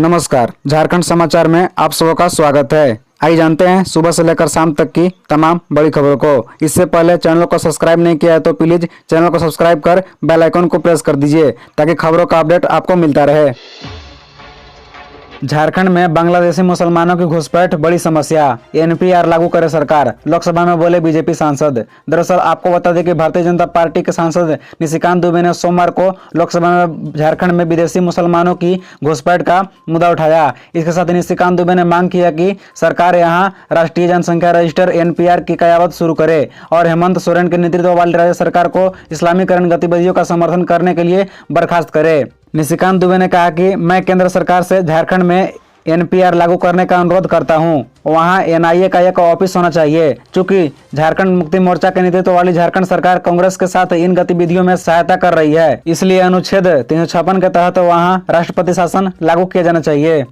नमस्कार, झारखंड समाचार में आप सबों का स्वागत है। आइए जानते हैं सुबह से लेकर शाम तक की तमाम बड़ी खबरों को। इससे पहले चैनल को सब्सक्राइब नहीं किया है तो प्लीज चैनल को सब्सक्राइब कर बेल आइकन को प्रेस कर दीजिए ताकि खबरों का अपडेट आपको मिलता रहे। झारखंड में बांग्लादेशी मुसलमानों की घुसपैठ बड़ी समस्या, एनपीआर लागू करे सरकार, लोकसभा में बोले बीजेपी सांसद। दरअसल आपको बता दें कि भारतीय जनता पार्टी के सांसद निशिकांत दुबे ने सोमवार को लोकसभा में झारखंड में विदेशी मुसलमानों की घुसपैठ का मुद्दा उठाया। इसके साथ निशिकांत दुबे ने मांग किया कि सरकार यहां राष्ट्रीय जनसंख्या रजिस्टर एनपीआर की कयावत शुरू करे और हेमंत सोरेन के नेतृत्व वाली राज्य सरकार को इस्लामीकरण गतिविधियों का समर्थन करने के लिए बर्खास्त करे। निशिकांत दुबे ने कहा कि मैं केंद्र सरकार से झारखंड में एनपीआर लागू करने का अनुरोध करता हूं। वहां एनआईए का एक ऑफिस होना चाहिए। चूंकि झारखंड मुक्ति मोर्चा के नेतृत्व वाली झारखंड सरकार कांग्रेस के साथ इन गतिविधियों में सहायता कर रही है, इसलिए अनुच्छेद 356 के तहत वहां राष्ट्रपति शासन लागू किया जाना चाहिए।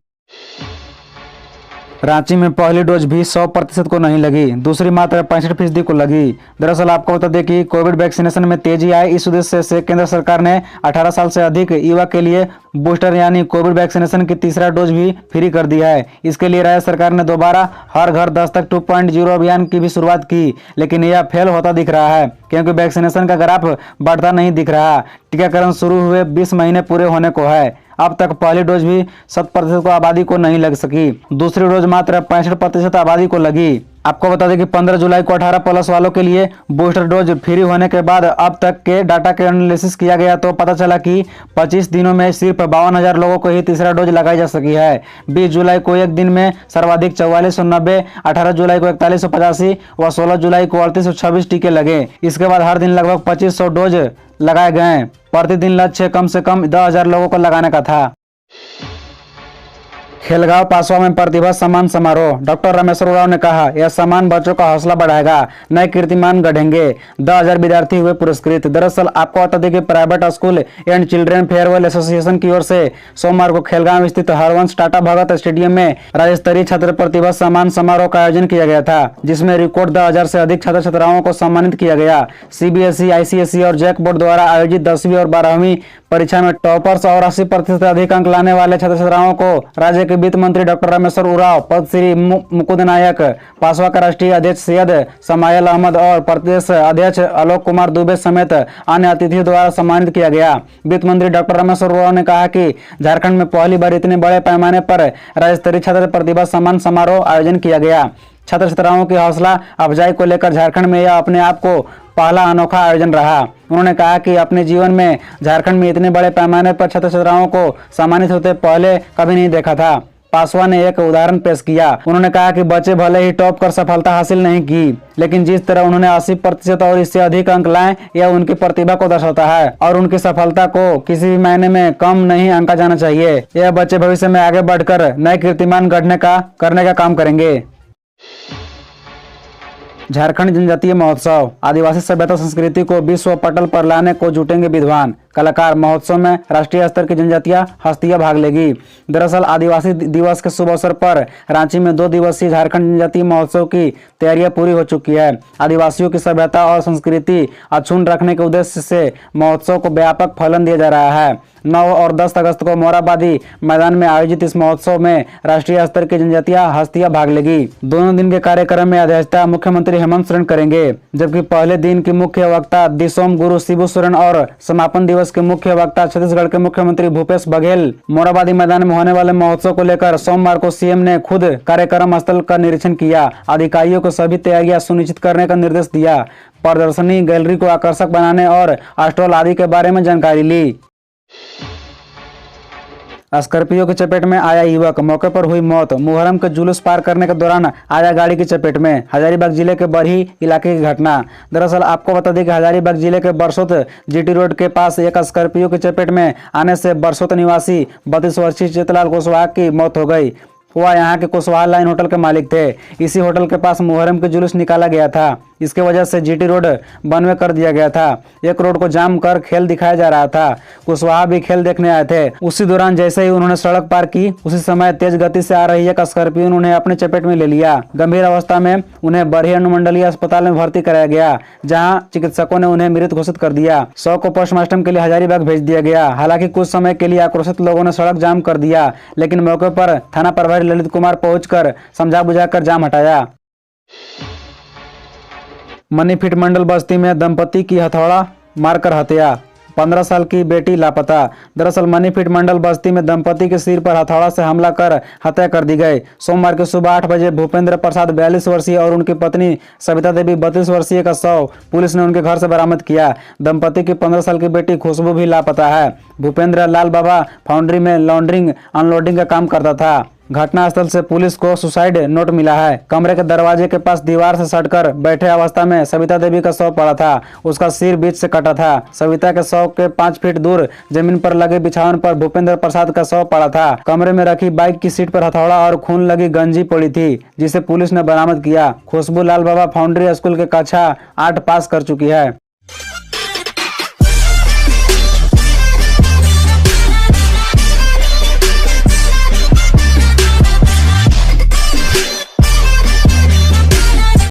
रांची में पहली डोज भी 100% को नहीं लगी, दूसरी मात्र 65% को लगी। दरअसल आपको बता दें कि कोविड वैक्सीनेशन में तेजी आए, इस उद्देश्य से केंद्र सरकार ने 18 साल से अधिक युवा के लिए बूस्टर यानी कोविड वैक्सीनेशन की तीसरा डोज भी फ्री कर दिया है। इसके लिए राज्य सरकार ने दोबारा हर घर दस्तक 2.0 अभियान की भी शुरुआत की, लेकिन यह फेल होता दिख रहा है क्योंकि वैक्सीनेशन का ग्राफ बढ़ता नहीं दिख रहा। टीकाकरण शुरू हुए 20 महीने पूरे होने को है, अब तक पहली डोज भी 100% को आबादी को नहीं लग सकी, दूसरी डोज मात्र 65% आबादी को लगी। आपको बता दें कि 15 जुलाई को 18+ वालों के लिए बूस्टर डोज फ्री होने के बाद अब तक के डाटा के एनालिसिस किया गया तो पता चला कि 25 दिनों में सिर्फ 52,000 लोगों को ही तीसरा डोज लगाई जा सकी है। 20 जुलाई को एक दिन में सर्वाधिक 4490, 18 जुलाई को 4185 व 16 जुलाई को 3826 टीके लगे। इसके बाद हर दिन लगभग 2500 डोज लगाए गए। प्रतिदिन लक्ष्य कम से कम 10,000 लोगों को लगाने का था। खेलगांव पासवा में प्रतिभा सम्मान समारोह, डॉक्टर रामेश्वर उरांव ने कहा यह सम्मान बच्चों का हौसला बढ़ाएगा, नए कीर्तिमान गढ़ेंगे। 10,000 विद्यार्थी हुए पुरस्कृत। दरअसल आपको बता दें कि private school and children farewell association की ओर से सोमवार को खेलगांव स्थित हरवंश टाटा भगत स्टेडियम में राज्य स्तरीय छात्र प्रतिभा सम्मान समारोह का आयोजन किया गया था, जिसमें रिकॉर्ड 10,000 से अधिक छात्र छात्राओं को सम्मानित किया गया। सीबीएसई, आईसीएसई और जैक बोर्ड द्वारा आयोजित 10वीं और 12वीं परीक्षा में टॉपर्स और 80% से अधिक अंक लाने वाले छात्र छात्राओं को राज्य के वित्त मंत्री डॉक्टर रामेश्वर उरांव, पद्मश्री मुकुंद नायक, पासवा का राष्ट्रीय अध्यक्ष सैयद समायल अहमद और प्रदेश अध्यक्ष आलोक कुमार दुबे समेत अन्य अतिथियों द्वारा सम्मानित किया गया। वित्त मंत्री डॉक्टर रामेश्वर उरांव ने कहा कि झारखंड में पहली बार इतने बड़े पैमाने पर राज्य स्तरीय छात्र प्रतिभा सम्मान समारोह आयोजन किया गया। छात्र छात्राओं की हौसला अफजाई को लेकर झारखंड में यह अपने आप को पहला अनोखा आयोजन रहा। उन्होंने कहा कि अपने जीवन में झारखंड में इतने बड़े पैमाने पर छात्र छात्राओं को सम्मानित होते पहले कभी नहीं देखा था। पासवा ने एक उदाहरण पेश किया। उन्होंने कहा कि बच्चे भले ही टॉप कर सफलता हासिल नहीं की, लेकिन जिस तरह उन्होंने 80% और इससे अधिक अंक लाए, यह उनकी प्रतिभा को दर्शाता है और उनकी सफलता को किसी भी मायने में कम नहीं आंका जाना चाहिए। यह बच्चे भविष्य में आगे बढ़कर नए कीर्तिमान करने का काम करेंगे। झारखंड जनजातीय महोत्सव, आदिवासी सभ्यता संस्कृति को विश्व पटल पर लाने को जुटेंगे विद्वान कलाकार। महोत्सव में राष्ट्रीय स्तर की जनजातीय हस्तियां भाग लेगी। दरअसल आदिवासी दिवस के शुभ अवसर पर रांची में 2 दिवसीय झारखंड जनजातीय महोत्सव की तैयारियां पूरी हो चुकी है। आदिवासियों की सभ्यता और संस्कृति अक्षुण्ण रखने के उद्देश्य से महोत्सव को व्यापक फलन दिया जा रहा है। 9 और 10 अगस्त को मोराबादी मैदान में आयोजित इस महोत्सव में राष्ट्रीय स्तर की जनजातीय हस्तियां भाग लेगी। दोनों दिन के कार्यक्रम में अध्यक्षता मुख्यमंत्री हेमंत सोरेन करेंगे, जबकि पहले दिन की मुख्य वक्ता दिसोम गुरु शिबू सोरेन और समापन दिवस के मुख्य वक्ता छत्तीसगढ़ के मुख्यमंत्री भूपेश बघेल। मोराबादी मैदान में होने वाले महोत्सव को लेकर सोमवार को सीएम ने खुद कार्यक्रम स्थल का निरीक्षण किया, अधिकारियों को सभी तैयारियां सुनिश्चित करने का निर्देश दिया, प्रदर्शनी गैलरी को आकर्षक बनाने और स्टॉल आदि के बारे में जानकारी ली। स्कॉर्पियो की चपेट में आया युवक, मौके पर हुई मौत। मुहर्रम के जुलूस पार करने के दौरान आया गाड़ी की चपेट में। हजारीबाग जिले के बरही इलाके की घटना। दरअसल आपको बता दें कि हजारीबाग जिले के बरसोत जीटी रोड के पास एक स्कॉर्पियो की चपेट में आने से बरसोत निवासी 32 वर्षीय चितलाल कुशवाहा की मौत हो गई। वह यहाँ के कुशवाहा लाइन होटल के मालिक थे। इसी होटल के पास मुहर्रम के जुलूस निकाला गया था। इसके वजह से जीटी रोड बनवे कर दिया गया था। एक रोड को जाम कर खेल दिखाया जा रहा था। कुशवाहा भी खेल देखने आए थे। उसी दौरान जैसे ही उन्होंने सड़क पार की, उसी समय तेज गति से आ रही एक स्कॉर्पियो उन्हें अपने चपेट में ले लिया। गंभीर अवस्था में उन्हें बरही अनुमंडलीय अस्पताल में भर्ती कराया गया, जहां चिकित्सकों ने उन्हें मृत घोषित कर दिया। शव को पोस्टमार्टम के लिए हजारीबाग भेज दिया गया। हालांकि कुछ समय के लिए आक्रोशित लोगों ने सड़क जाम कर दिया, लेकिन मौके पर थाना प्रभारी ललित कुमार पहुंचकर समझा बुझाकर जाम हटाया। मनीफिट मंडल बस्ती में दंपति की हथौड़ा मारकर हत्या, 15 साल की बेटी लापता। दरअसल मनीफिट मंडल बस्ती में दंपति के सिर पर हथौड़ा से हमला कर हत्या कर दी गई। सोमवार के सुबह 8 बजे भूपेंद्र प्रसाद 42 वर्षीय और उनकी पत्नी सविता देवी 32 वर्षीय का शव पुलिस ने उनके घर से बरामद किया। दंपति की 15 साल की बेटी खुशबू भी लापता है। भूपेंद्र लाल बाबा फाउंड्री में लॉन्ड्रिंग अनलोडिंग का काम करता था। घटनास्थल से पुलिस को सुसाइड नोट मिला है। कमरे के दरवाजे के पास दीवार से सटकर बैठे अवस्था में सविता देवी का शव पड़ा था। उसका सिर बीच से कटा था। सविता के शव के 5 फीट दूर जमीन पर लगे बिछावन पर भूपेंद्र प्रसाद का शव पड़ा था। कमरे में रखी बाइक की सीट पर हथौड़ा और खून लगी गंजी पड़ी थी, जिसे पुलिस ने बरामद किया। खुशबू लाल बाबा फाउंड्री स्कूल के कक्षा 8 पास कर चुकी है।